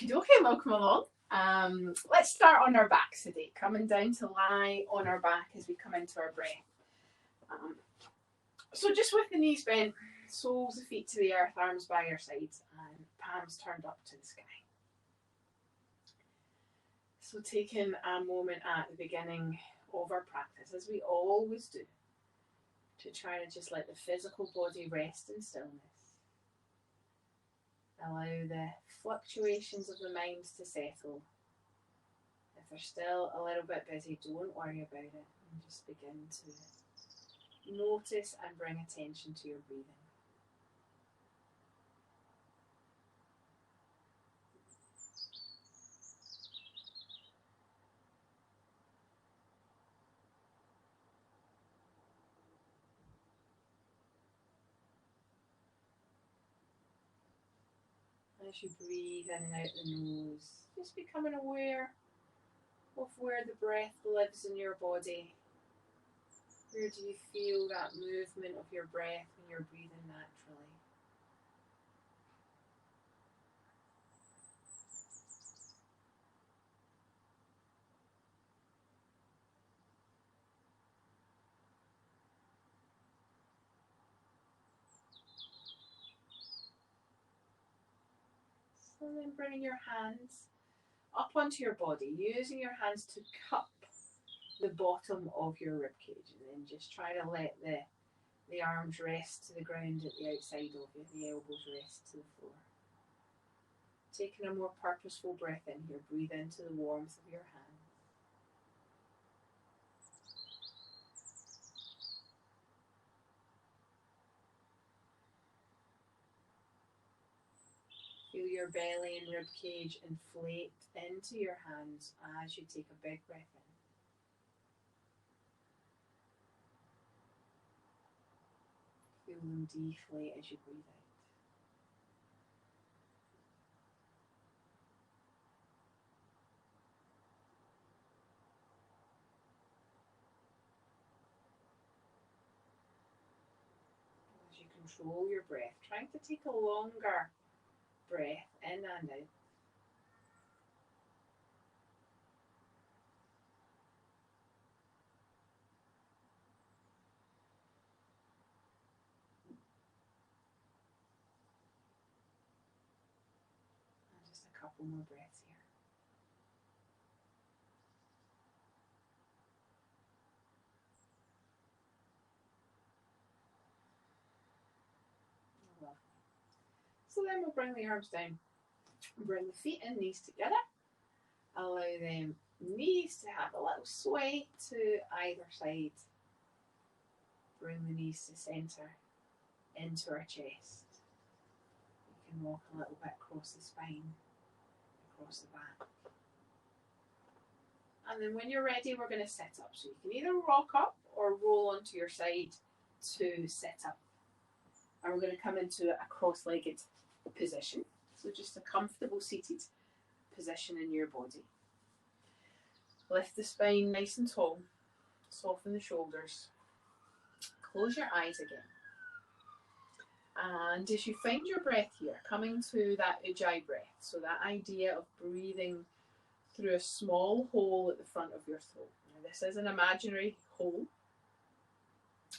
Okie dokie, welcome along. Let's start on our backs today, coming down to lie on our back as we come into our breath. So just with the knees bent, soles of feet to the earth, arms by your sides, and palms turned up to the sky. So taking a moment at the beginning of our practice, as we always do, to try to just let the physical body rest in stillness. Allow the fluctuations of the mind to settle. If they're still a little bit busy, don't worry about it, and just begin to notice and bring attention to your breathing. As you breathe in and out the nose, just becoming aware of where the breath lives in your body. Where do you feel that movement of your breath when you're breathing naturally? So then bringing your hands up onto your body, using your hands to cup the bottom of your ribcage, and then just try to let the arms rest to the ground at the outside of you, the elbows rest to the floor. Taking a more purposeful breath in here, breathe into the warmth of your hands. Feel your belly and ribcage inflate into your hands as you take a big breath in. Feel them deflate as you breathe out. As you control your breath, trying to take a longer breath in and out. And just a couple more breaths here. Lovely. So then we'll bring the arms down. Bring the feet and knees together. Allow them knees to have a little sway to either side. Bring the knees to centre into our chest. You can walk a little bit across the spine, across the back. And then when you're ready, we're going to sit up. So you can either rock up or roll onto your side to sit up. And we're going to come into a cross-legged position. So just a comfortable seated position in your body. Lift the spine nice and tall. Soften the shoulders. Close your eyes again. And as you find your breath here, coming to that Ujjayi breath, so that idea of breathing through a small hole at the front of your throat. Now, this is an imaginary hole.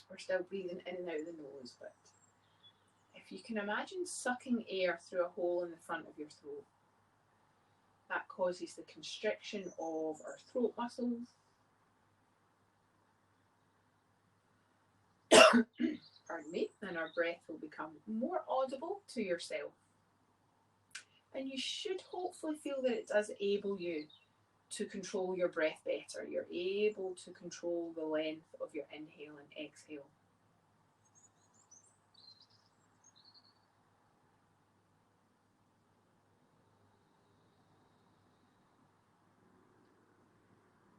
We're still breathing in and out of the nose, but if you can imagine sucking air through a hole in the front of your throat, that causes the constriction of our throat muscles. Pardon me, and our breath will become more audible to yourself. And you should hopefully feel that it does enable you to control your breath better. You're able to control the length of your inhale and exhale.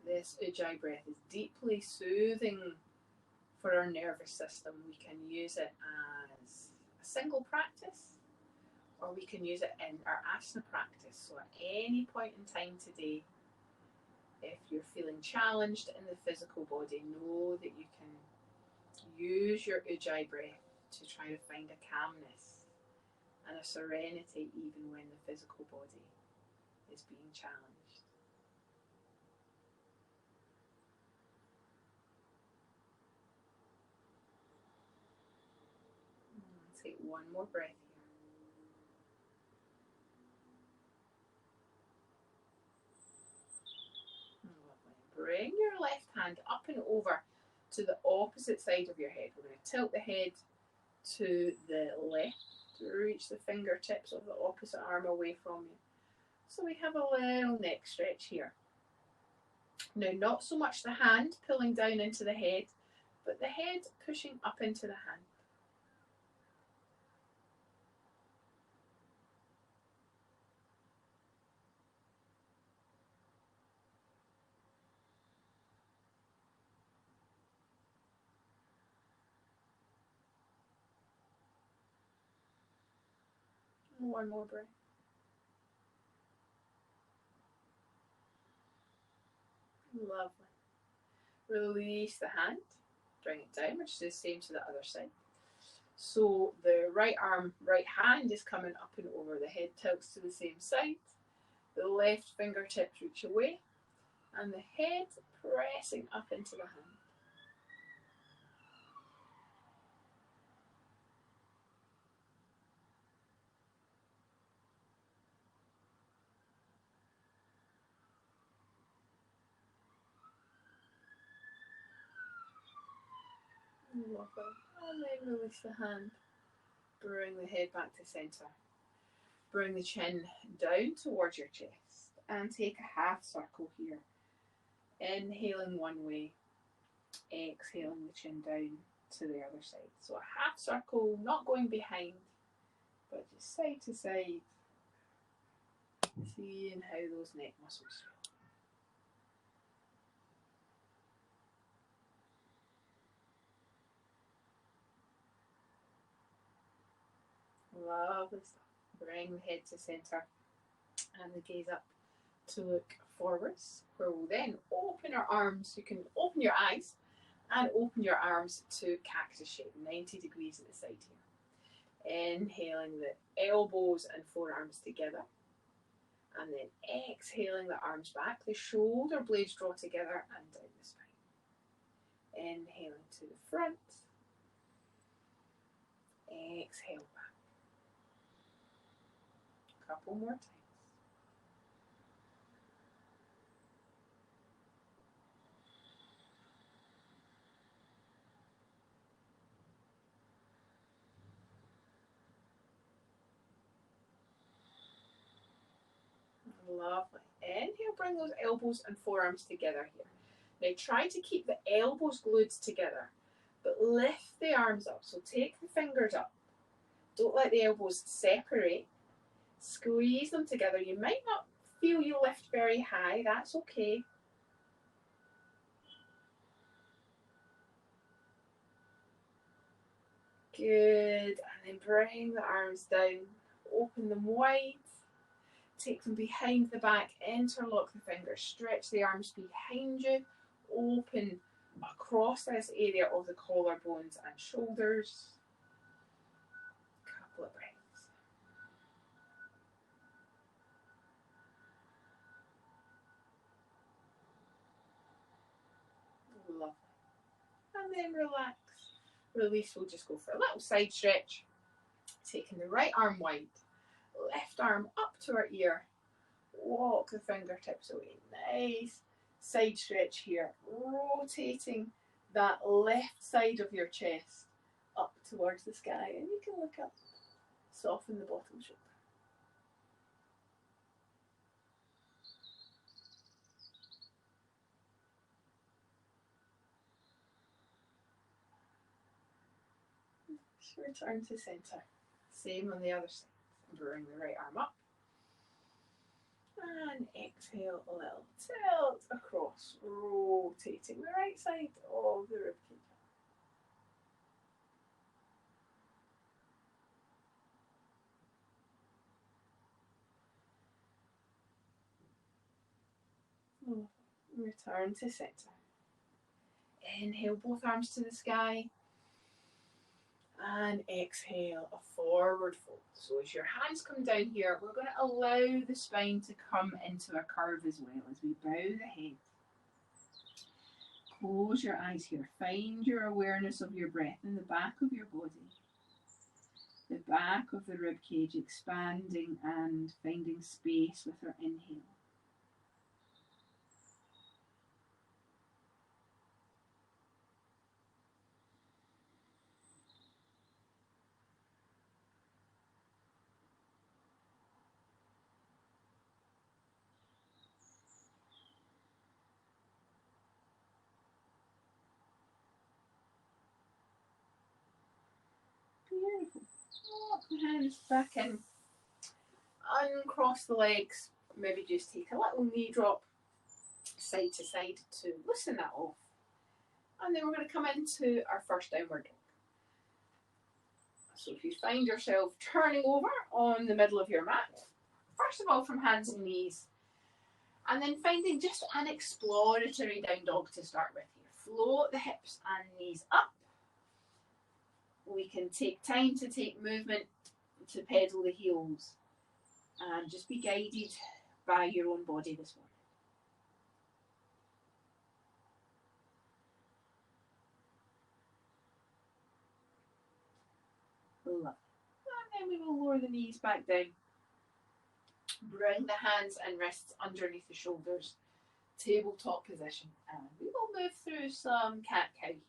This Ujjayi breath is deeply soothing for our nervous system. We can use it as a single practice, or we can use it in our asana practice. So at any point in time today, if you're feeling challenged in the physical body, know that you can use your Ujjayi breath to try to find a calmness and a serenity even when the physical body is being challenged. Take one more breath here. Bring your left hand up and over to the opposite side of your head. We're going to tilt the head to the left to reach the fingertips of the opposite arm away from you. So we have a little neck stretch here. Now, not so much the hand pulling down into the head, but the head pushing up into the hand. One more breath. Lovely. Release the hand. Bring it down, which is the same to the other side. So the right arm, right hand is coming up and over. The head tilts to the same side. The left fingertips reach away. And the head pressing up into the hand. Lovely. And then release the hand. Bring the head back to centre. Bring the chin down towards your chest and take a half circle here. Inhaling one way, exhaling the chin down to the other side. So a half circle, not going behind, but just side to side. Seeing how those neck muscles feel. Lovely stuff. Bring the head to centre and the gaze up to look forwards, where we'll then open our arms. You can open your eyes and open your arms to cactus shape, 90 degrees at the side here. Inhaling the elbows and forearms together. And then exhaling the arms back. The shoulder blades draw together and down the spine. Inhaling to the front. Exhale back. A couple more times. Lovely. Inhale, bring those elbows and forearms together here. Now try to keep the elbows glued together, but lift the arms up. So take the fingers up. Don't let the elbows separate. Squeeze them together. You might not feel you lift very high. That's okay. Good. And then bring the arms down. Open them wide. Take them behind the back, interlock the fingers, stretch the arms behind you, open across this area of the collarbones and shoulders. Couple of breaths. Lovely. And then relax. Release, we'll just go for a little side stretch. Taking the right arm wide. Left arm up to our ear. Walk the fingertips away. Nice side stretch here. Rotating that left side of your chest up towards the sky. And you can look up. Soften the bottom shoulder. Return to centre. Same on the other side. Bring the right arm up. And exhale a little. Tilt across. Rotating the right side of the ribcage. Return to centre. Inhale both arms to the sky. And exhale, a forward fold. So as your hands come down here, we're going to allow the spine to come into a curve as well as we bow the head. Close your eyes here. Find your awareness of your breath in the back of your body. The back of the rib cage expanding and finding space with our inhale. Beautiful. Walk the hands back in. Uncross the legs. Maybe just take a little knee drop side to side to loosen that off. And then we're going to come into our first downward dog. So if you find yourself turning over on the middle of your mat, first of all from hands and knees, and then finding just an exploratory down dog to start with here. Float the hips and knees up. We can take time to take movement to pedal the heels and just be guided by your own body this morning. Lovely. And then we will lower the knees back down. Bring the hands and wrists underneath the shoulders. Tabletop position. And we will move through some cat-cow here.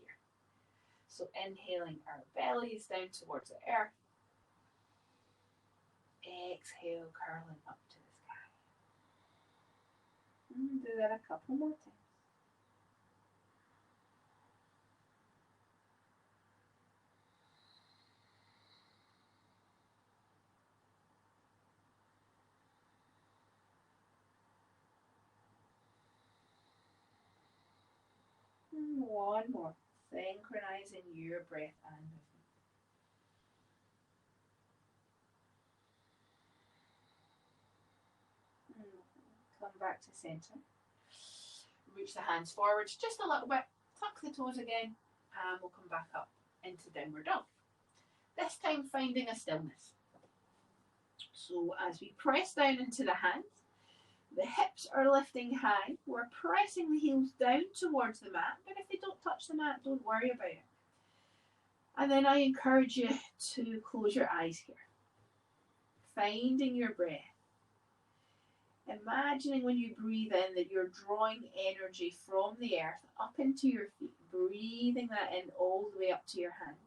So inhaling our bellies down towards the earth. Exhale, curling up to the sky. And do that a couple more times. And one more. Synchronizing your breath and movement. Come back to center. Reach the hands forwards just a little bit. Tuck the toes again. And we'll come back up into downward dog. This time finding a stillness. So as we press down into the hands, the hips are lifting high. We're pressing the heels down towards the mat, but if they don't touch the mat, don't worry about it. And then I encourage you to close your eyes here. Finding your breath. Imagining when you breathe in that you're drawing energy from the earth up into your feet. Breathing that in all the way up to your hands.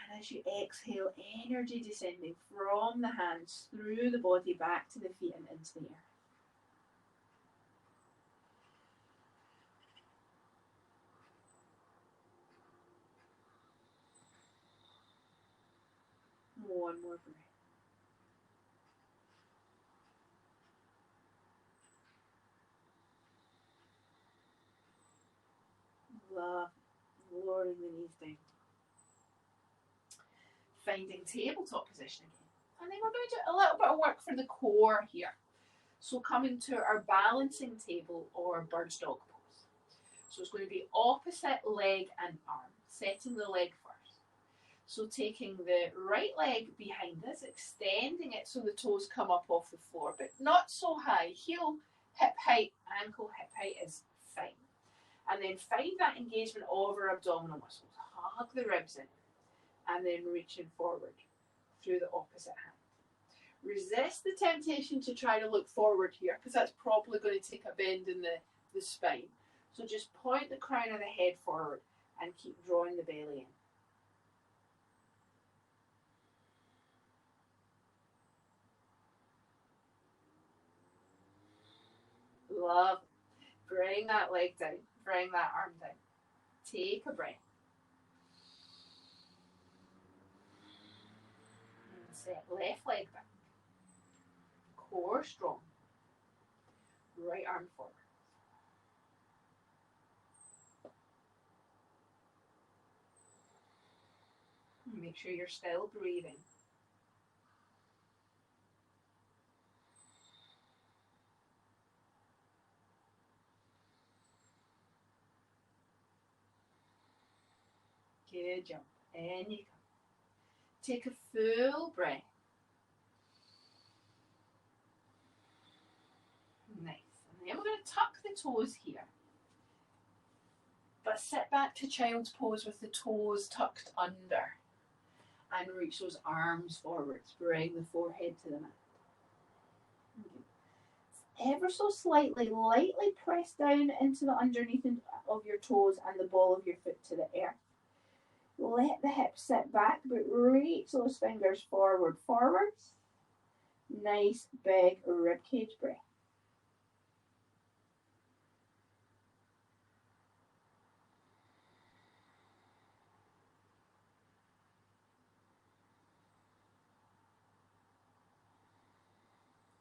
And as you exhale, energy descending from the hands through the body back to the feet and into the earth. One more breath. Love, lowering the knees down. Finding tabletop position again. And then we're going to do a little bit of work for the core here. So coming to our balancing table or bird's dog pose. So it's going to be opposite leg and arm, setting the leg first. So taking the right leg behind us, extending it so the toes come up off the floor, but not so high. Heel, hip height, ankle, hip height is fine. And then find that engagement of our abdominal muscles. Hug the ribs in. And then reaching forward through the opposite hand. Resist the temptation to try to look forward here, because that's probably going to take a bend in the spine. So just point the crown of the head forward and keep drawing the belly in. Love. Bring that leg down. Bring that arm down. Take a breath. And set left leg back. Core strong. Right arm forward. Make sure you're still breathing. Good job. In you come. Take a full breath. Nice. And then we're going to tuck the toes here. But sit back to child's pose with the toes tucked under. And reach those arms forwards. Bring the forehead to the mat. Okay. Ever so slightly, lightly press down into the underneath of your toes and the ball of your foot to the earth. Let the hips sit back, but reach those fingers forwards. Nice big ribcage breath.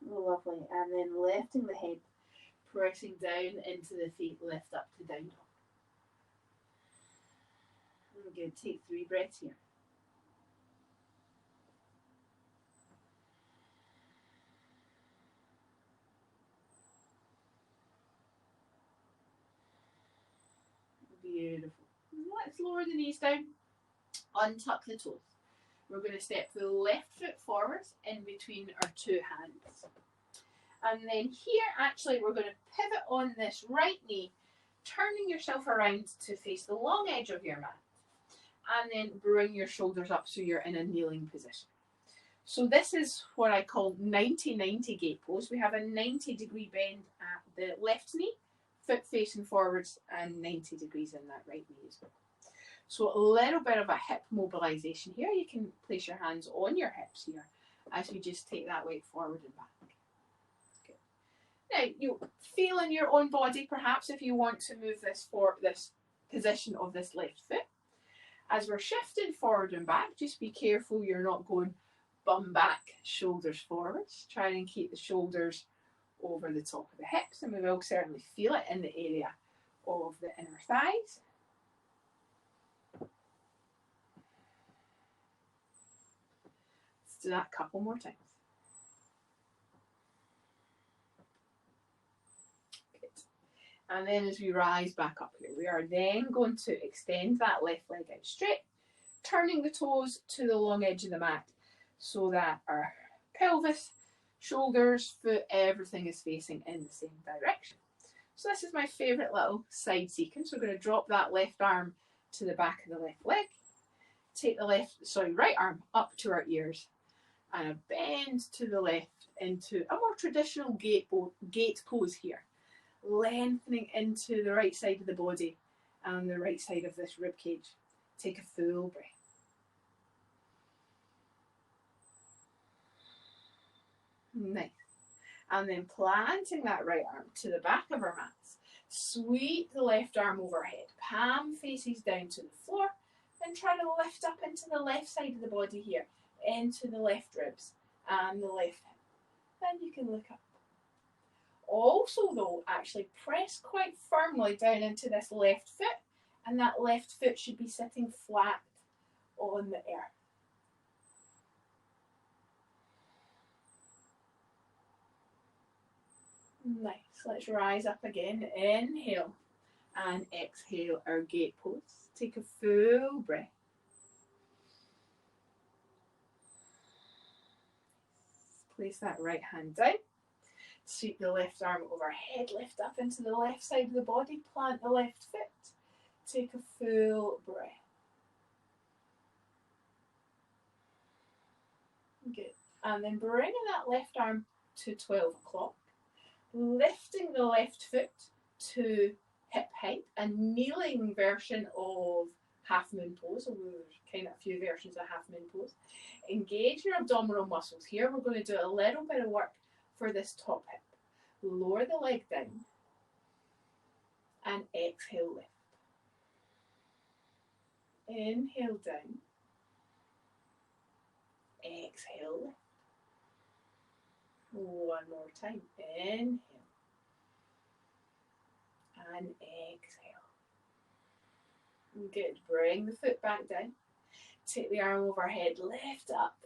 Lovely. And then lifting the head, pressing down into the feet, lift up to down dog. Good. Take 3 breaths here. Beautiful. Let's lower the knees down. Untuck the toes. We're going to step the left foot forwards in between our 2 hands. And then here, actually, we're going to pivot on this right knee, turning yourself around to face the long edge of your mat. And then bring your shoulders up so you're in a kneeling position. So this is what I call 90-90 gate pose. We have a 90-degree bend at the left knee, foot facing forwards, and 90 degrees in that right knee as well. So a little bit of a hip mobilization here. You can place your hands on your hips here as we just take that weight forward and back. Good. Now, you feel in your own body, perhaps, if you want to move this for this position of this left foot. As we're shifting forward and back, just be careful you're not going bum back, shoulders forwards. Try and keep the shoulders over the top of the hips, and we will certainly feel it in the area of the inner thighs. Let's do that a couple more times. Good. And then as we rise back up here, we are then going to extend that left leg out straight, turning the toes to the long edge of the mat so that our pelvis, shoulders, foot, everything is facing in the same direction. So this is my favourite little side sequence. We're going to drop that left arm to the back of the left leg, take the right arm up to our ears, and a bend to the left into a more traditional gate pose here, lengthening into the right side of the body and the right side of this rib cage. Take a full breath. Nice. And then planting that right arm to the back of our mats. Sweep the left arm overhead. Palm faces down to the floor. And try to lift up into the left side of the body here. Into the left ribs and the left hip. Then you can look up. Also though, actually press quite firmly down into this left foot. And that left foot should be sitting flat on the earth. Nice. Let's rise up again. Inhale and exhale our gate pose. Take a full breath. Place that right hand down. Sweep the left arm overhead. Lift up into the left side of the body. Plant the left foot. Take a full breath. Good. And then bringing that left arm to 12 o'clock. Lifting the left foot to hip height, a kneeling version of half moon pose, although there's kind of a few versions of half moon pose. Engage your abdominal muscles here. We're going to do a little bit of work for this top hip. Lower the leg down and exhale lift. Inhale down. Exhale lift. One more time. Inhale. And exhale. Good. Bring the foot back down. Take the arm overhead. Lift up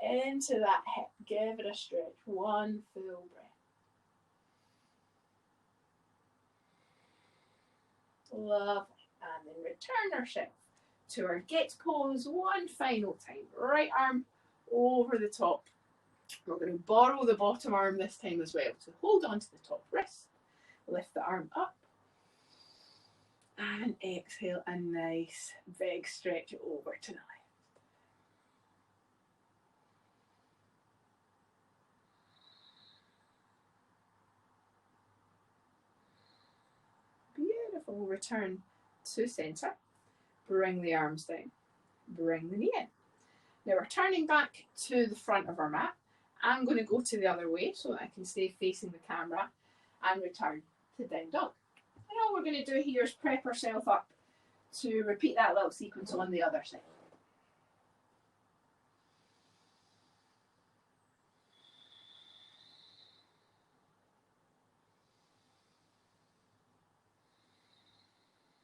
into that hip. Give it a stretch. One full breath. Lovely. And then return ourselves to our get pose one final time. Right arm over the top. We're going to borrow the bottom arm this time as well. So hold on to the top wrist, lift the arm up, and exhale a nice big stretch over to the left. Beautiful. Return to center. Bring the arms down. Bring the knee in. Now we're turning back to the front of our mat. I'm going to go to the other way so that I can stay facing the camera and return to down dog. And all we're going to do here is prep ourselves up to repeat that little sequence on the other side.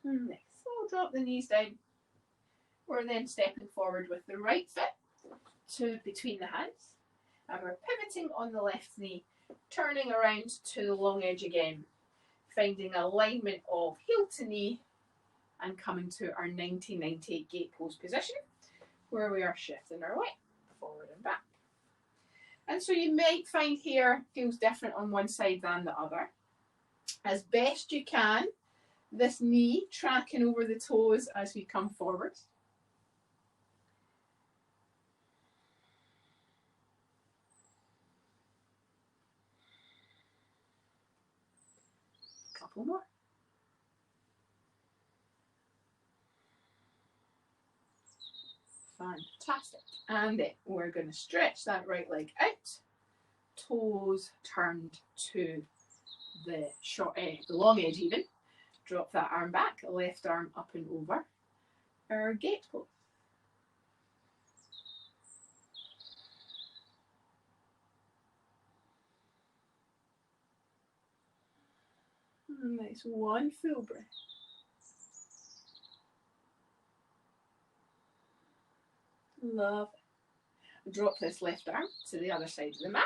Next, we'll drop the knees down. We're then stepping forward with the right foot to between the hands. And we're pivoting on the left knee, turning around to the long edge again, finding alignment of heel to knee and coming to our 90-90 gate pose position, where we are shifting our weight forward and back. And so you might find here feels different on one side than the other. As best you can, this knee tracking over the toes as we come forward. Couple more. Fantastic. And then we're going to stretch that right leg out, toes turned to the short edge, the long edge even. Drop that arm back, left arm up and over our gate pose. Nice, one full breath. Love it. Drop this left arm to the other side of the mat.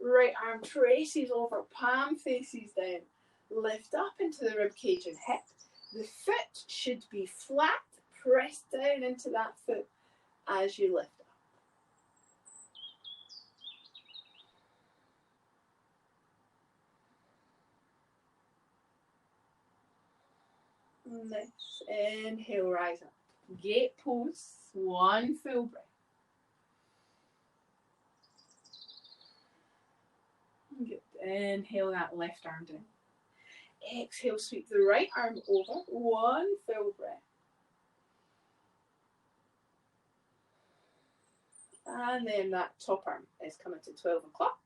Right arm traces over, palm faces down. Lift up into the rib cage and hip. The foot should be flat. Press down into that foot as you lift up. Nice. Inhale, rise up. Gate pose, one full breath. Good. Inhale that left arm down. Exhale, sweep the right arm over, one full breath. And then that top arm is coming to 12 o'clock.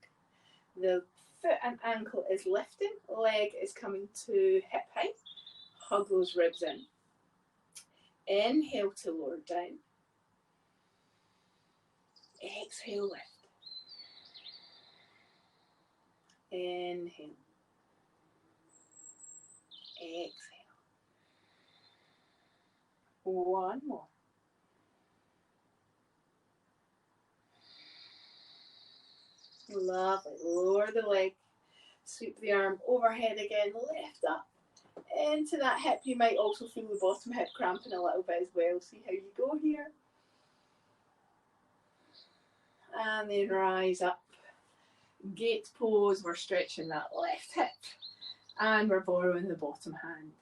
The foot and ankle is lifting, leg is coming to hip height. Hug those ribs in. Inhale to lower down. Exhale, lift. Inhale. Exhale. One more. Lovely. Lower the leg. Sweep the arm overhead again. Lift up into that hip. You might also feel the bottom hip cramping a little bit as well. See how you go here. And then rise up. Gate pose. We're stretching that left hip. And we're borrowing the bottom hand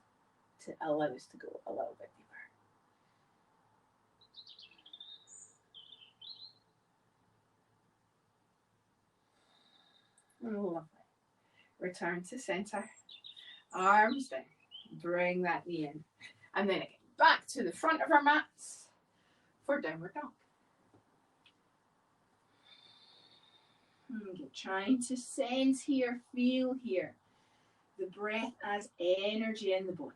to allow us to go a little bit deeper. Lovely. Return to center. Arms down. Bring that knee in. And then again, back to the front of our mats for downward dog. Trying to sense here, feel here. The breath as energy in the body.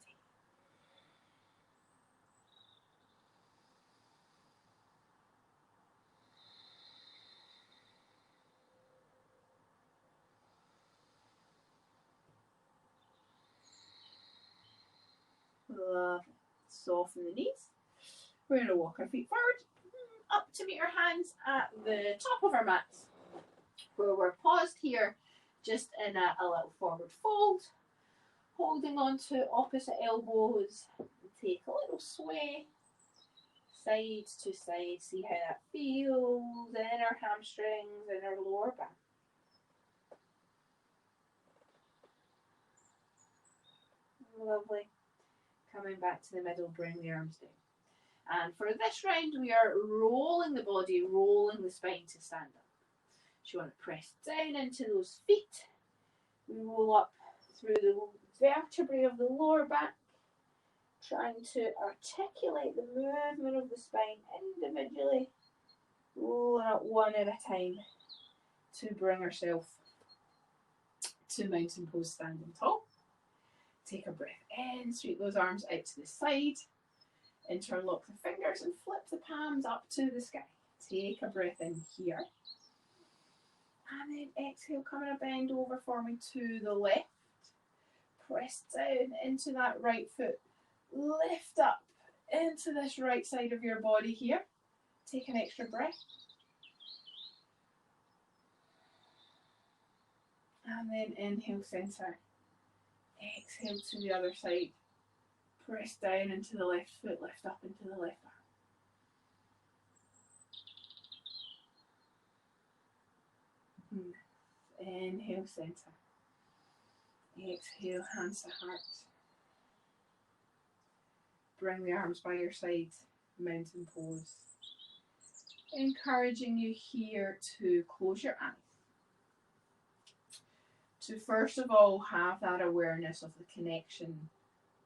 Love it. Soften the knees. We're going to walk our feet forward, up to meet our hands at the top of our mats, where we're paused here, just in a little forward fold, holding on to opposite elbows. Take a little sway, side to side. See how that feels in our hamstrings and our lower back. Lovely. Coming back to the middle, bring the arms down. And for this round, we are rolling the body, rolling the spine to stand up. So you want to press down into those feet. We roll up through the vertebrae of the lower back, trying to articulate the movement of the spine individually, rolling up one at a time to bring ourselves to mountain pose standing tall. Take a breath in, sweep those arms out to the side, interlock the fingers and flip the palms up to the sky. Take a breath in here. And then exhale, come in a bend over for me to the left. Press down into that right foot. Lift up into this right side of your body here. Take an extra breath. And then inhale, center. Exhale to the other side. Press down into the left foot, lift up into the left arm. Inhale, center. Exhale, hands to heart. Bring the arms by your side, mountain pose. Encouraging you here to close your eyes. To first of all have that awareness of the connection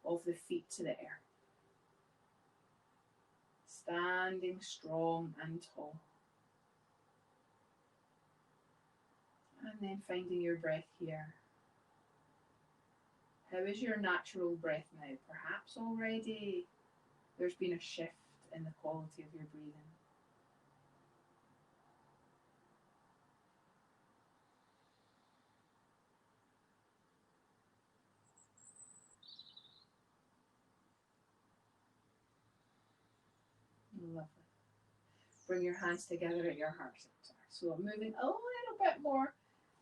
of the feet to the earth. Standing strong and tall. And then finding your breath here. How is your natural breath now? Perhaps already there's been a shift in the quality of your breathing. Lovely. Bring your hands together at your heart center. So moving a little bit more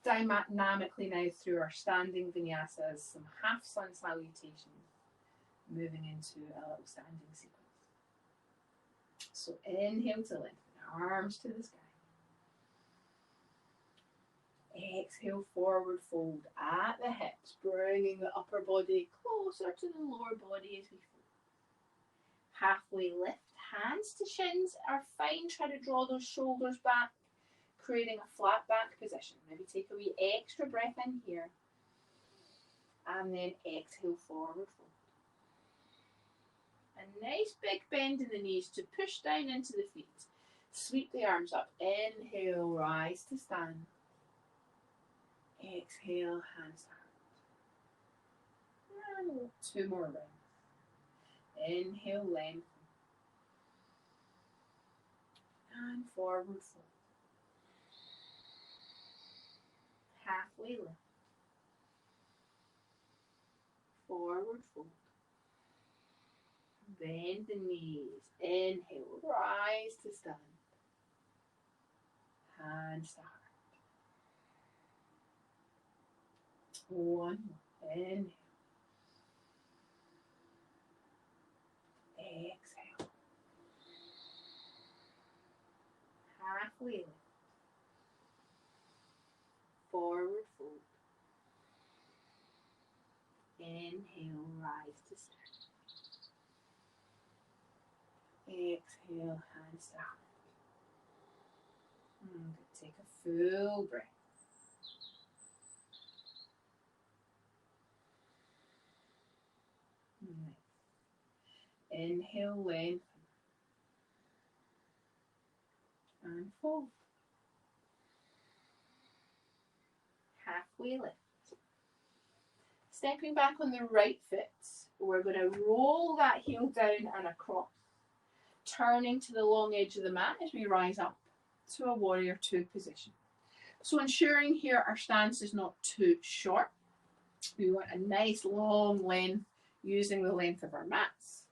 dynamically now through our standing vinyasas, some half sun salutations, moving into a little standing sequence. So inhale to lengthen, arms to the sky. Exhale, forward fold at the hips, bringing the upper body closer to the lower body as we fold. Halfway lift, hands to shins are fine. Try to draw those shoulders back, creating a flat back position. Maybe take a wee extra breath in here. And then exhale, forward fold. A nice big bend in the knees to push down into the feet. Sweep the arms up. Inhale, rise to stand. Exhale, hands to heart. And 2 more rounds. Inhale, lengthen. And forward fold. Halfway lift. Forward fold. Bend the knees. Inhale, rise to stand. Hands to heart. One more. Inhale. Exhale. Halfway lift. Forward fold. Inhale, rise to stand. Exhale, hands to heart. Take a full breath. Inhale, lengthen. And fold. Halfway lift. Stepping back on the right foot, we're going to roll that heel down and across, turning to the long edge of the mat as we rise up to a warrior 2 position. So ensuring here our stance is not too short. We want a nice long length using the length of our mats.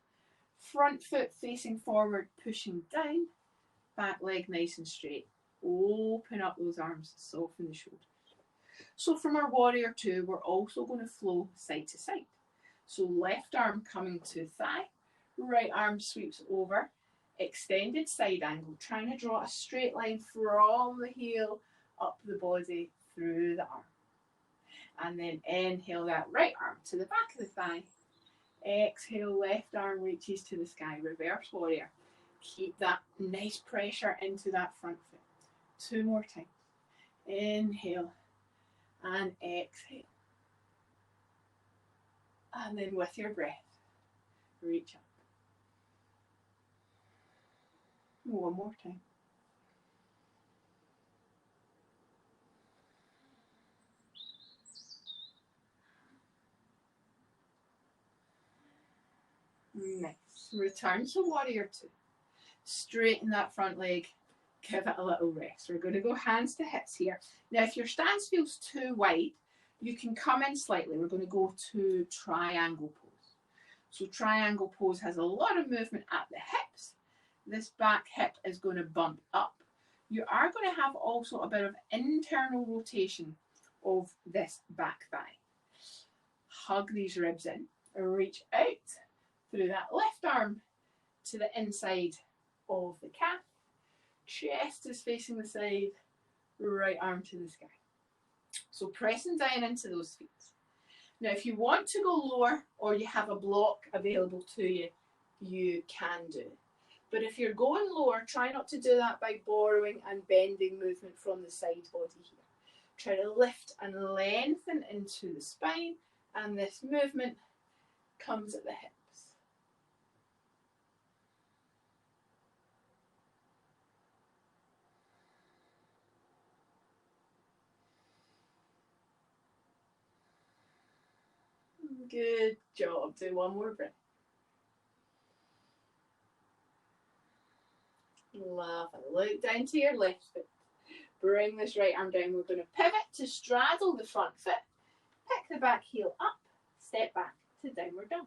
Front foot facing forward, pushing down. Back leg nice and straight. Open up those arms, soften the shoulders. So from our warrior 2, we're also going to flow side to side. So left arm coming to thigh, right arm sweeps over extended side angle, trying to draw a straight line from the heel up the body through the arm. And then inhale that right arm to the back of the thigh. Exhale, left arm reaches to the sky, reverse warrior. Keep that nice pressure into that front foot. 2 more times. Inhale and exhale. And then with your breath, reach up. 1 more time. Nice. Return to warrior 2. Straighten that front leg. Give it a little rest. We're going to go hands to hips here. Now, if your stance feels too wide, you can come in slightly. We're going to go to triangle pose. So triangle pose has a lot of movement at the hips. This back hip is going to bump up. You are going to have also a bit of internal rotation of this back thigh. Hug these ribs in. Reach out through that left arm to the inside of the calf. Chest is facing the side, right arm to the sky. So pressing down into those feet. Now if you want to go lower or you have a block available to you, you can do it. But if you're going lower, try not to do that by borrowing and bending movement from the side body here. Try to lift and lengthen into the spine, and this movement comes at the hips. Good job. Do 1 more breath. Lovely. Look down to your left foot. Bring this right arm down. We're going to pivot to straddle the front foot. Pick the back heel up. Step back to downward dog.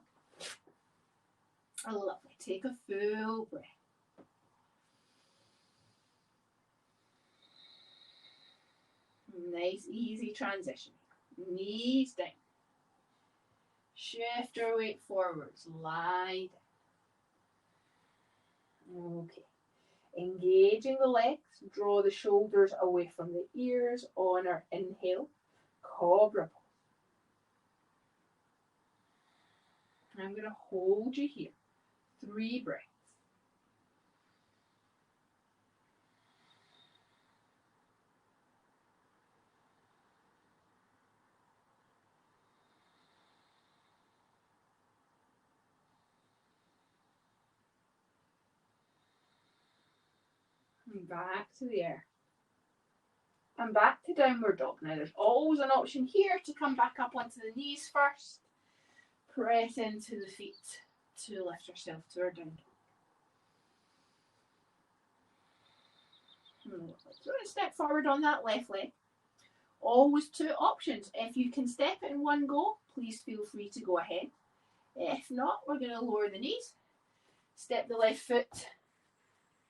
Lovely. Take a full breath. Nice, easy transition. Knees down. Shift your weight forwards. Lie down. Okay. Engaging the legs. Draw the shoulders away from the ears on our inhale. Cobra Pose. I'm going to hold you here. 3 breaths. And back to the air. And back to downward dog. Now there's always an option here to come back up onto the knees first. Press into the feet to lift yourself to our down dog. So a step forward on that left leg. Always 2 options. If you can step it in one go, please feel free to go ahead. If not, we're going to lower the knees. Step the left foot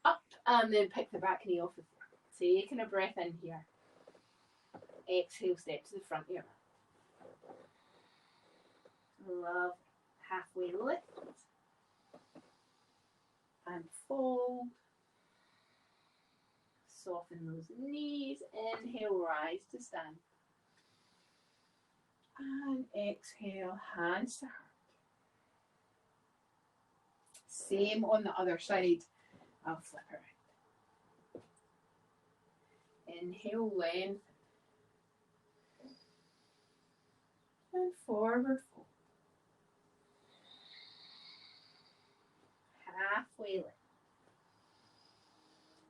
up and then pick the back knee off the floor. Taking a breath in here. Exhale, step to the front here. Love. Halfway lift. And fold. Soften those knees. Inhale, rise to stand. And exhale, hands to heart. Same on the other side. I'll flip around. Inhale, length. And forward fold. Halfway lift.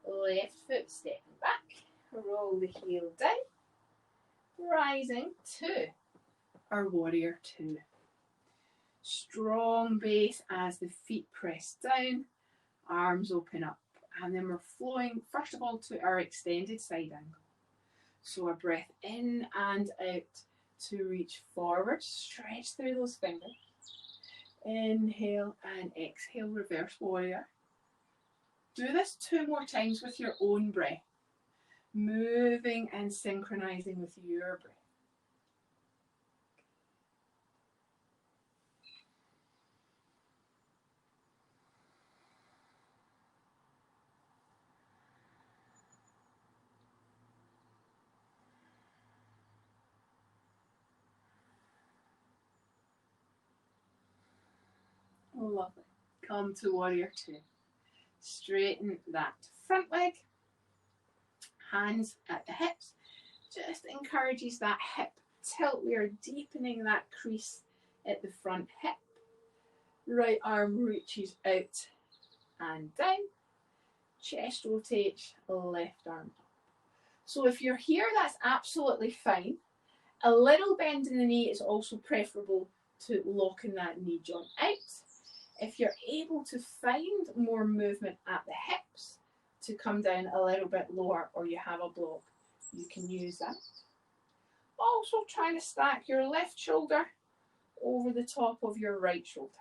Left foot stepping back. Roll the heel down. Rising to our warrior 2. Strong base as the feet press down. Arms open up. And then we're flowing, first of all, to our extended side angle. So a breath in and out to reach forward. Stretch through those fingers. Inhale and exhale, reverse warrior. Do this 2 more times with your own breath. Moving and synchronizing with your breath. Lovely. Come to warrior two. Straighten that front leg. Hands at the hips. Just encourages that hip tilt. We are deepening that crease at the front hip. Right arm reaches out and down. Chest rotates, left arm up. So if you're here, that's absolutely fine. A little bend in the knee is also preferable to locking that knee joint out. If you're able to find more movement at the hips to come down a little bit lower, or you have a block, you can use that. Also trying to stack your left shoulder over the top of your right shoulder.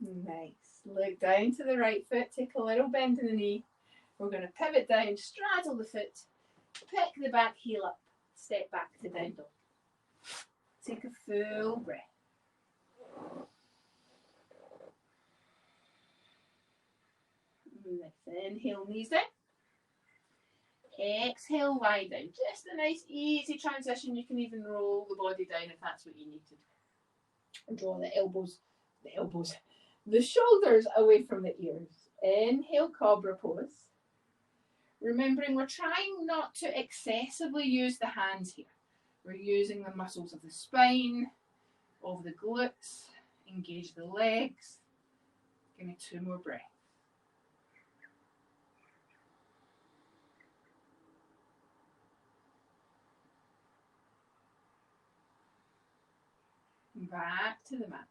Nice. Look down to the right foot, take a little bend in the knee. We're going to pivot down, straddle the foot, pick the back heel up, step back to down dog. Take a full breath. Nice. Inhale, knees down. Exhale, lie down. Just a nice, easy transition. You can even roll the body down if that's what you need to do. And draw the shoulders away from the ears. Inhale, Cobra Pose. Remembering we're trying not to excessively use the hands here. We're using the muscles of the spine, of the glutes, engage the legs. Give me 2 more breaths. Back to the mat.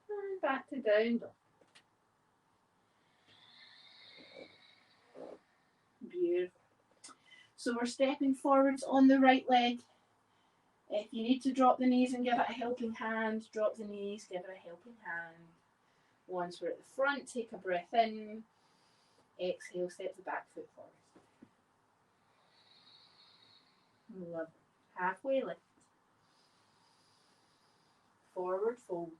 And back to down dog. Beautiful. So we're stepping forwards on the right leg. If you need to drop the knees and give it a helping hand, drop the knees, give it a helping hand. Once we're at the front, take a breath in. Exhale, step the back foot forward. Lovely. Halfway lift. Forward fold.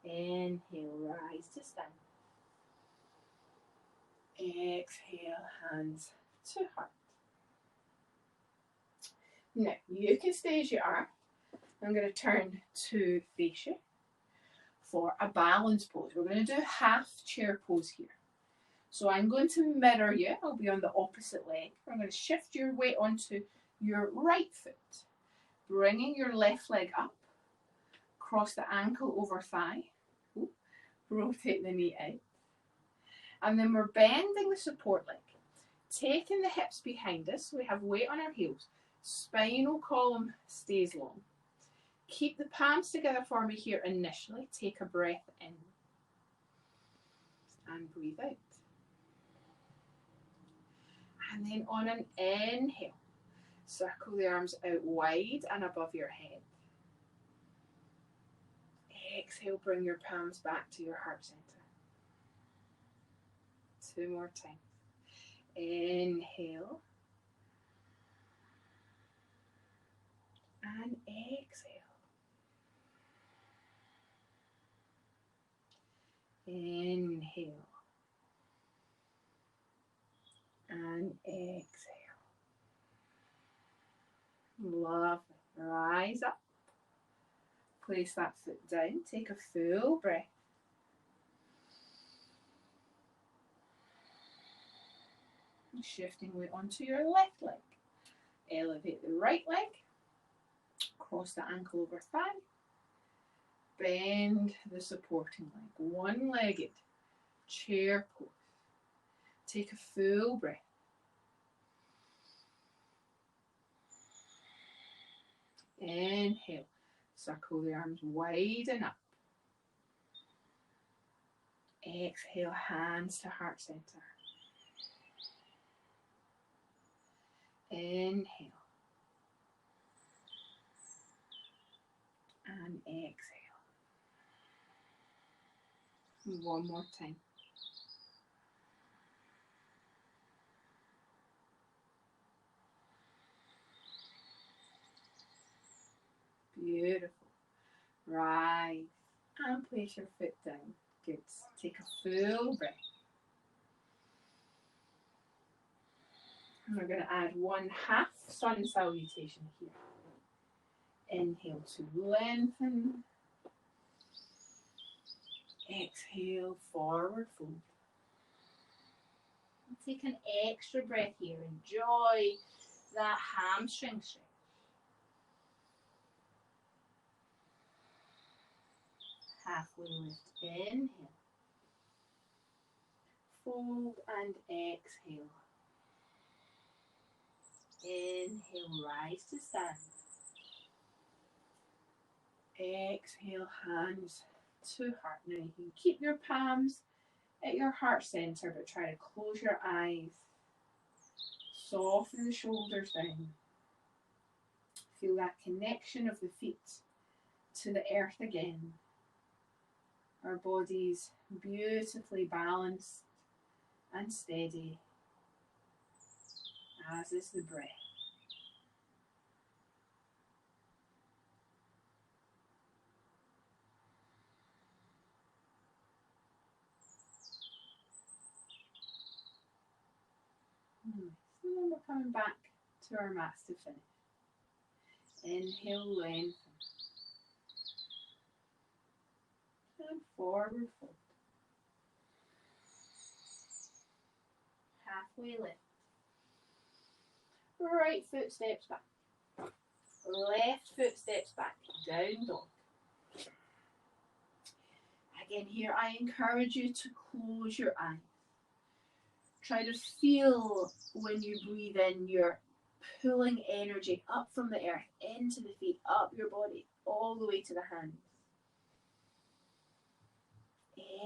Inhale, rise to stand. Exhale, hands to heart. Now, you can stay as you are. I'm going to turn to face you for a balance pose. We're going to do half chair pose here. So I'm going to mirror you. I'll be on the opposite leg. I'm going to shift your weight onto your right foot, bringing your left leg up, cross the ankle over thigh, rotate the knee out. And then we're bending the support leg, taking the hips behind us. So we have weight on our heels. Spinal column stays long. Keep the palms together for me here initially. Take a breath in and breathe out. And then on an inhale, circle the arms out wide and above your head. Exhale, bring your palms back to your heart center. 2 more times. Inhale. And exhale. Inhale. And exhale. Lovely. Rise up. Place that foot down. Take a full breath. Shifting weight onto your left leg. Elevate the right leg. Cross the ankle over thigh. Bend the supporting leg. One-legged chair pose. Take a full breath. Inhale. Circle the arms wide and up. Exhale, hands to heart center. Inhale. And exhale. One more time. Beautiful. Rise And place your foot down. Good. Take a full breath. And we're going to add one half sun salutation here. Inhale to lengthen. Exhale, forward fold. Take an extra breath here. Enjoy that hamstring stretch. Halfway lift. Inhale. Fold and exhale. Inhale, rise to stand. Exhale, hands to heart. Now you can keep your palms at your heart center, but try to close your eyes. Soften the shoulders down. Feel that connection of the feet to the earth again. Our bodies beautifully balanced and steady, as is the breath. And then we're coming back to our mats to finish. Inhale, lengthen. And forward fold. Halfway lift. Right foot steps back. Left foot steps back. Down dog. Again here, I encourage you to close your eyes. Try to feel when you breathe in, you're pulling energy up from the earth, into the feet, up your body, all the way to the hands.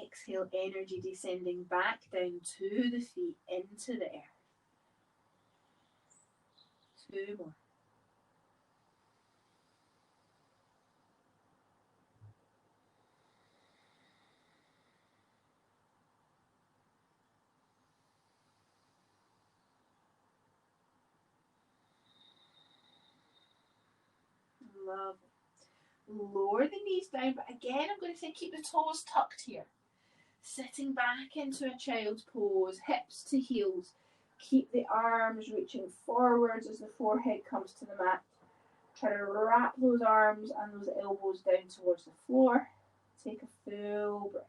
Exhale, energy descending back down to the feet, into the earth. 2 more. Love it. Lower the knees down, but again, I'm going to say keep the toes tucked here. Sitting back into a child's pose, hips to heels. Keep the arms reaching forwards as the forehead comes to the mat. Try to wrap those arms and those elbows down towards the floor. Take a full breath.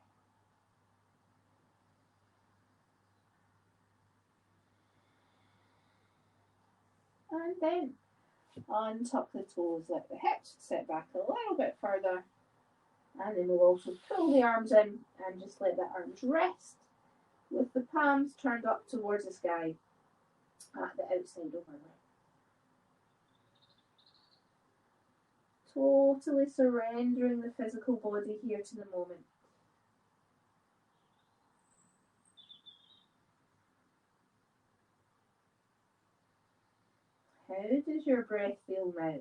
And then untuck the toes, let the hips sit back a little bit further. And then we'll also pull the arms in and just let the arms rest with the palms turned up towards the sky at the outside of our leg. Totally surrendering the physical body here to the moment. How does your breath feel now?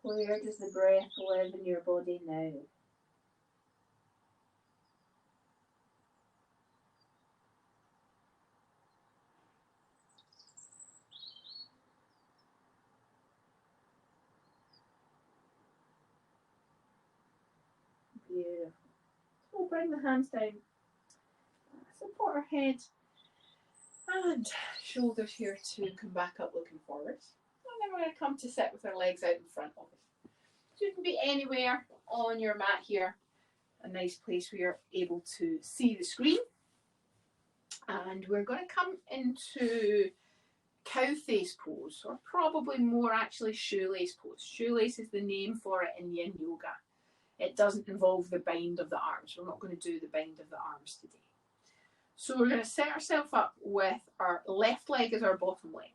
Where does the breath live in your body now? Beautiful. We'll bring the hands down. Support our head and shoulders here to come back up looking forwards. And then we're going to come to sit with our legs out in front of us. So you can be anywhere on your mat here. A nice place where you're able to see the screen. And we're going to come into cow face pose, or probably more actually shoelace pose. Shoelace is the name for it in yin yoga. It doesn't involve the bind of the arms. We're not going to do the bind of the arms today. So we're going to set ourselves up with our left leg as our bottom leg.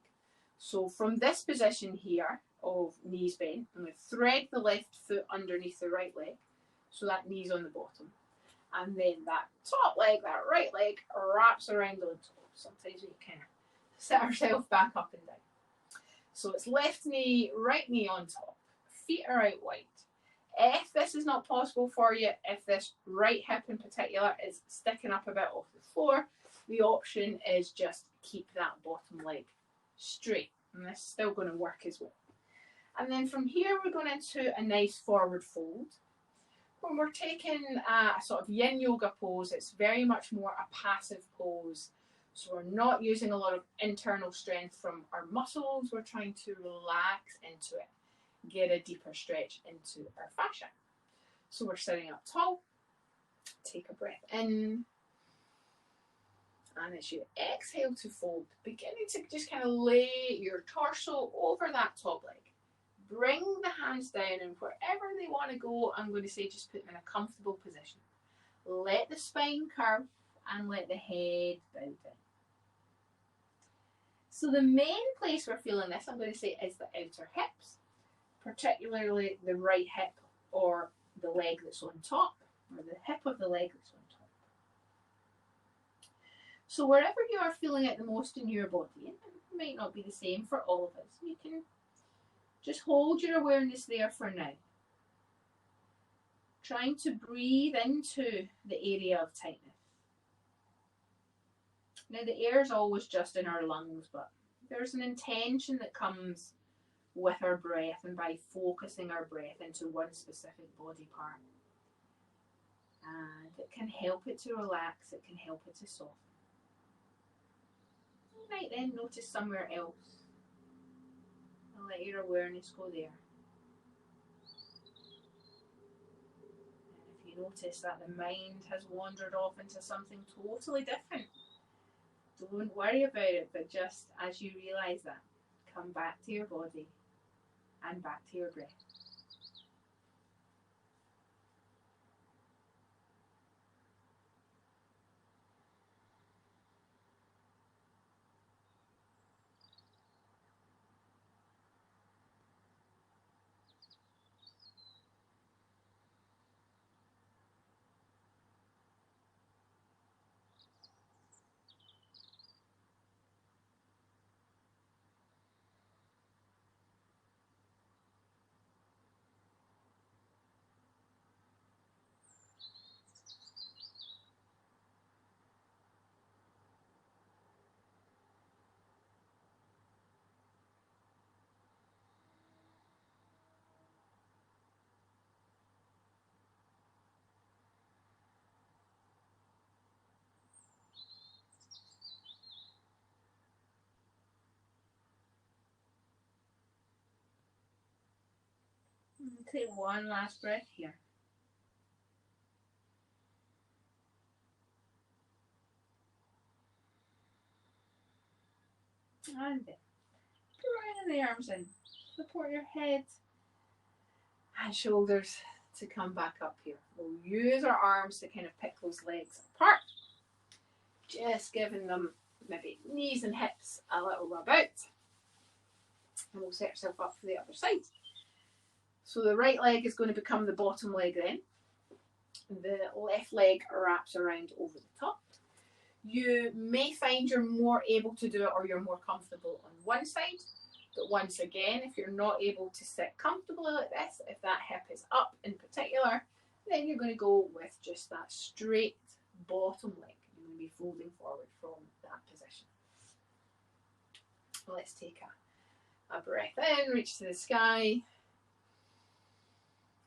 So from this position here of knees bent, I'm going to thread the left foot underneath the right leg. So that knee's on the bottom. And then that top leg, that right leg, wraps around on top. Sometimes we kind of set ourselves back up and down. So it's left knee, right knee on top. Feet are out wide. If this is not possible for you, if this right hip in particular is sticking up a bit off the floor, the option is just keep that bottom leg straight. And this is still going to work as well. And then from here, we're going into a nice forward fold. When we're taking a sort of yin yoga pose, it's very much more a passive pose. So we're not using a lot of internal strength from our muscles. We're trying to relax into it, get a deeper stretch into our fascia. So we're sitting up tall. Take a breath in. And as you exhale to fold, beginning to just kind of lay your torso over that top leg. Bring the hands down, and wherever they want to go, I'm going to say just put them in a comfortable position. Let the spine curve and let the head bow down. So the main place we're feeling this, I'm going to say, is the outer hips, particularly the right hip or the leg that's on top, or the hip of the leg that's on top. So wherever you are feeling it the most in your body, and it might not be the same for all of us, you can just hold your awareness there for now. Trying to breathe into the area of tightness. Now the air is always just in our lungs, but there's an intention that comes with our breath and by focusing our breath into one specific body part. And it can help it to relax, it can help it to soften. You might then notice somewhere else. And let your awareness go there. And if you notice that the mind has wandered off into something totally different, don't worry about it, but just as you realise that, come back to your body and back to your breath. Take one last breath here. And then bring the arms in. Support your head and shoulders to come back up here. We'll use our arms to kind of pick those legs apart. Just giving them maybe knees and hips a little rub out. And we'll set ourselves up for the other side. So the right leg is going to become the bottom leg then. The left leg wraps around over the top. You may find you're more able to do it or you're more comfortable on one side. But once again, if you're not able to sit comfortably like this, if that hip is up in particular, then you're going to go with just that straight bottom leg. You're going to be folding forward from that position. Let's take a breath in, reach to the sky.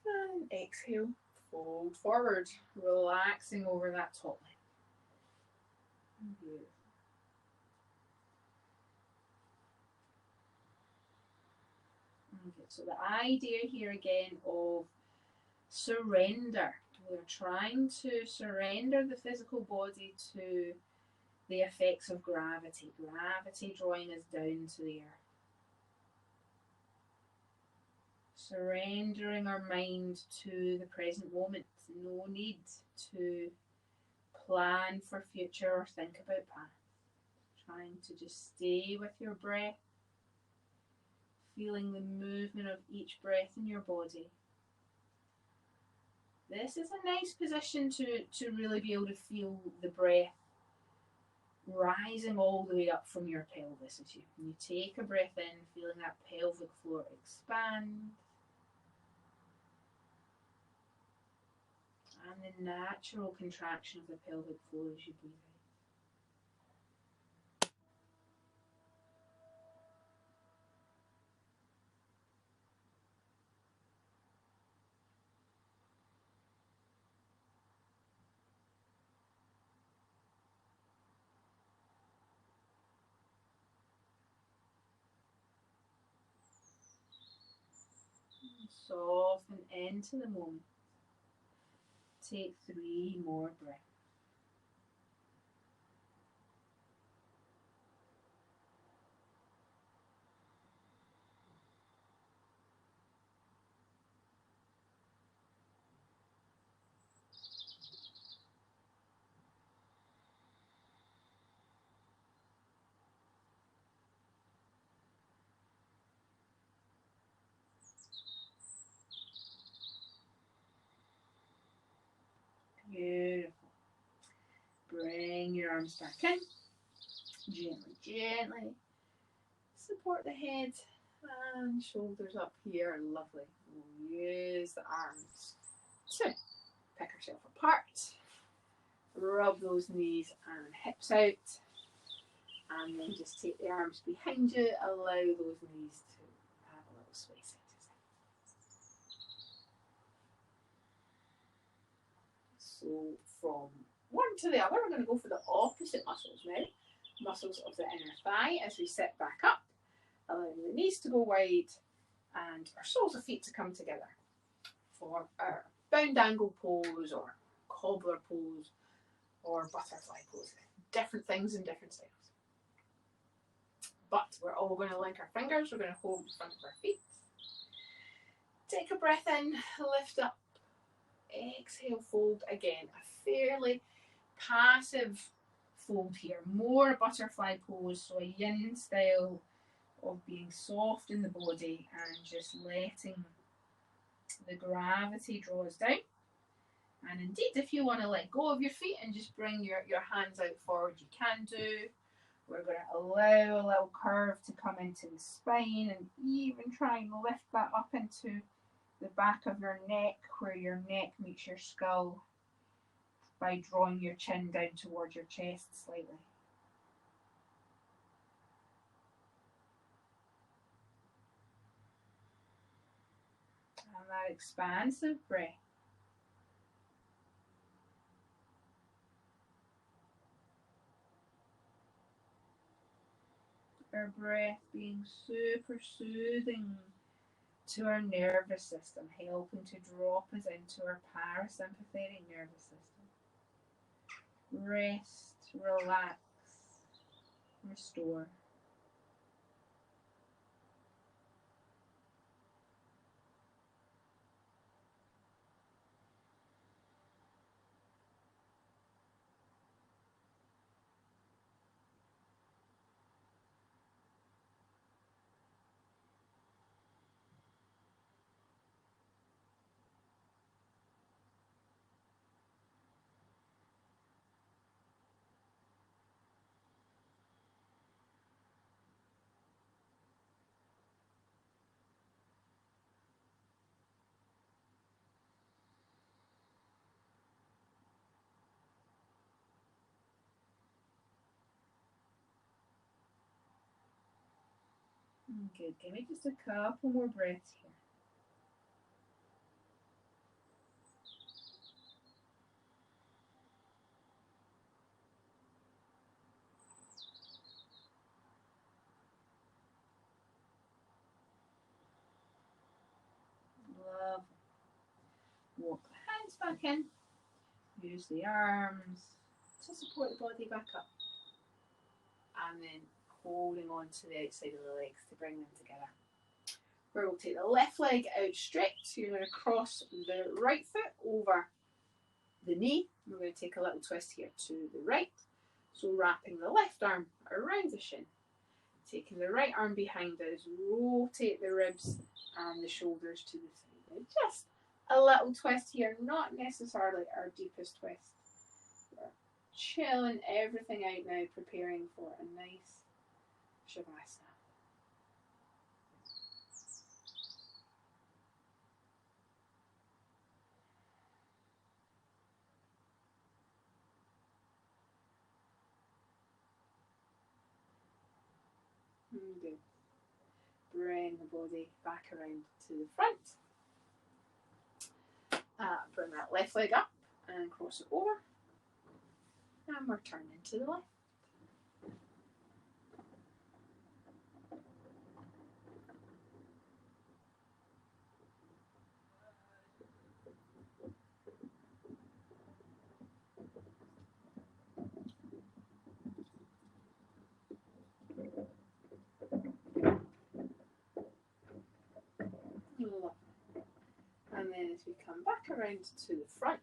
And exhale, fold forward, relaxing over that top leg. Beautiful. Okay, so the idea here again of surrender. We're trying to surrender the physical body to the effects of gravity. Gravity drawing us down to the earth. Surrendering our mind to the present moment. No need to plan for future or think about past. Trying to just stay with your breath. Feeling the movement of each breath in your body. This is a nice position to really be able to feel the breath rising all the way up from your pelvis as you take a breath in, feeling that pelvic floor expand. And the natural contraction of the pelvic floor as you breathe Soften into the moment. Take 3 more breaths. Beautiful. Bring your arms back in. Gently, gently. Support the head and shoulders up here. Lovely. We'll use the arms to pick ourselves apart. Rub those knees and hips out. And then just take the arms behind you. Allow those knees to have a little sway side to side. So from one to the other, we're going to go for the opposite muscles now. Muscles of the inner thigh as we sit back up, allowing the knees to go wide and our soles of feet to come together for our bound angle pose or cobbler pose or butterfly pose. Different things in different styles. But we're all going to link our fingers. We're going to hold the front of our feet. Take a breath in, lift up, exhale, fold again. A fairly passive fold here, more butterfly pose, so a yin style of being soft in the body and just letting the gravity draw us down. And indeed, if you want to let go of your feet and just bring your hands out forward, you can do. We're going to allow a little curve to come into the spine and even try and lift that up into the back of your neck, where your neck meets your skull, by drawing your chin down towards your chest slightly. And that expansive breath. Our breath being super soothing to our nervous system, helping to drop us into our parasympathetic nervous system. Rest, relax, restore. Good. Give me just a couple more breaths here. Love. Walk the hands back in. Use the arms to support the body back up. And then holding on to the outside of the legs to bring them together. We'll take the left leg out straight. So you're going to cross the right foot over the knee. We're going to take a little twist here to the right. So wrapping the left arm around the shin. Taking the right arm behind us. Rotate the ribs and the shoulders to the side. And just a little twist here, not necessarily our deepest twist. We're chilling everything out now, preparing for a nice Shavasana. Good. Bring the body back around to the front. Bring that left leg up and cross it over. And we're turning to the left. as we come back around to the front,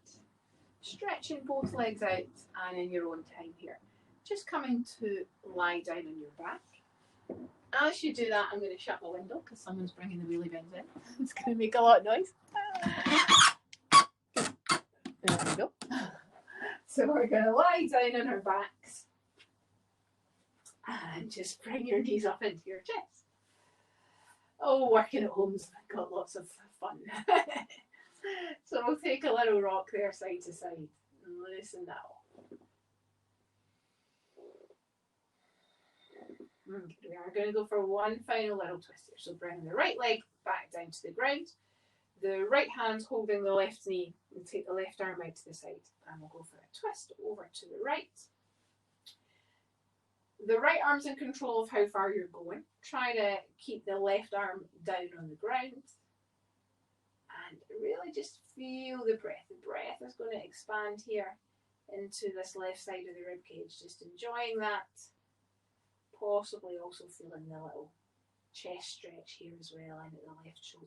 stretching both legs out and in your own time here. Just coming to lie down on your back. As you do that, I'm going to shut my window because someone's bringing the wheelie bins in. It's going to make a lot of noise. There we go. So we're going to lie down on our backs and just bring your knees up into your chest. Oh, working at home's got lots of fun. So we'll take a little rock there side to side and loosen that up. We are going to go for one final little twist here. So bring the right leg back down to the ground. The right hand holding the left knee and take the left arm out to the side. And we'll go for a twist over to the right. The right arm's in control of how far you're going. Try to keep the left arm down on the ground. And really just feel the breath. The breath is going to expand here into this left side of the rib cage. Just enjoying that. Possibly also feeling the little chest stretch here as well and at the left shoulder.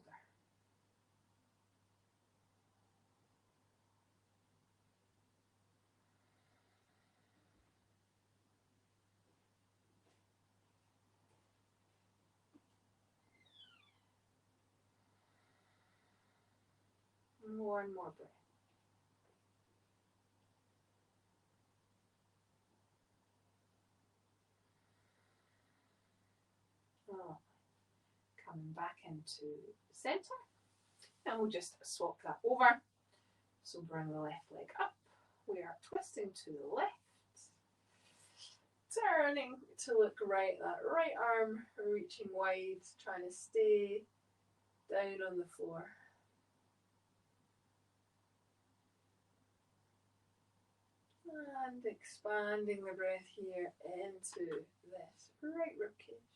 More and more breath. Oh. Coming back into the centre, and we'll just swap that over. So bring the left leg up. We are twisting to the left, turning to look right. That right arm reaching wide, trying to stay down on the floor. And expanding the breath here into this right ribcage.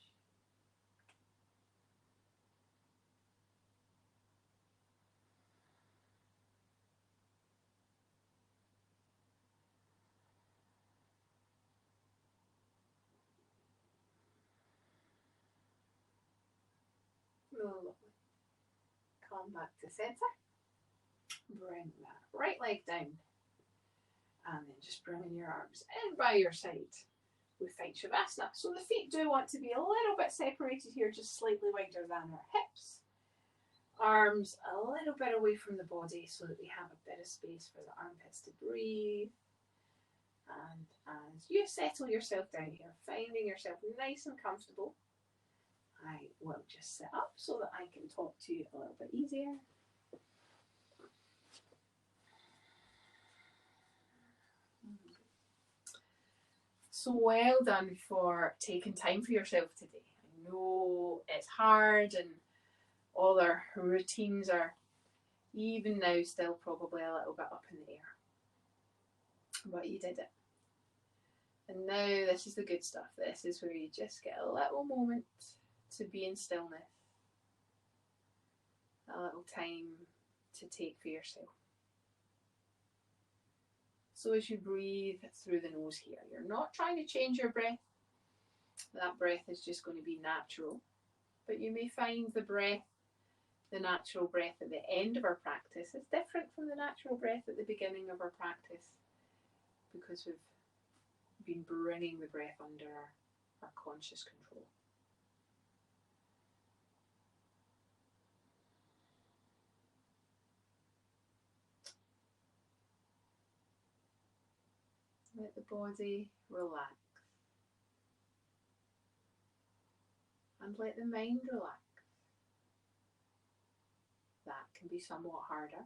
Lovely. Come back to centre. Bring that right leg down. And then just bringing your arms in by your side with Fight Shavasana. So the feet do want to be a little bit separated here, just slightly wider than our hips. Arms a little bit away from the body so that we have a bit of space for the armpits to breathe. And as you settle yourself down here, finding yourself nice and comfortable, I will just sit up so that I can talk to you a little bit easier. So well done for taking time for yourself today. I know it's hard and all our routines are even now still probably a little bit up in the air. But you did it. And now this is the good stuff. This is where you just get a little moment to be in stillness. A little time to take for yourself. So as you breathe through the nose here, you're not trying to change your breath. That breath is just going to be natural. But you may find the breath, the natural breath at the end of our practice is different from the natural breath at the beginning of our practice because we've been bringing the breath under our conscious control. Let the body relax. And let the mind relax. That can be somewhat harder.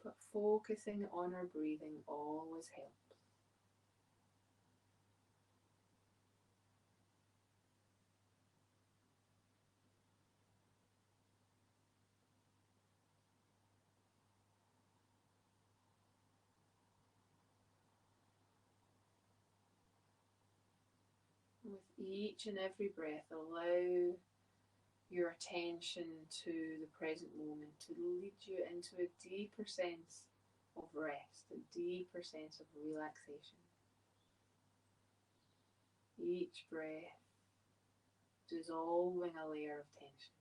But focusing on our breathing always helps. With each and every breath, allow your attention to the present moment to lead you into a deeper sense of rest, a deeper sense of relaxation. Each breath dissolving a layer of tension.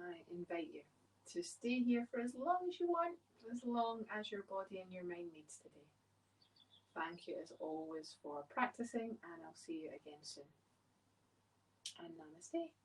I invite you to stay here for as long as you want, as long as your body and your mind needs today. Thank you as always for practicing, and I'll see you again soon. And namaste.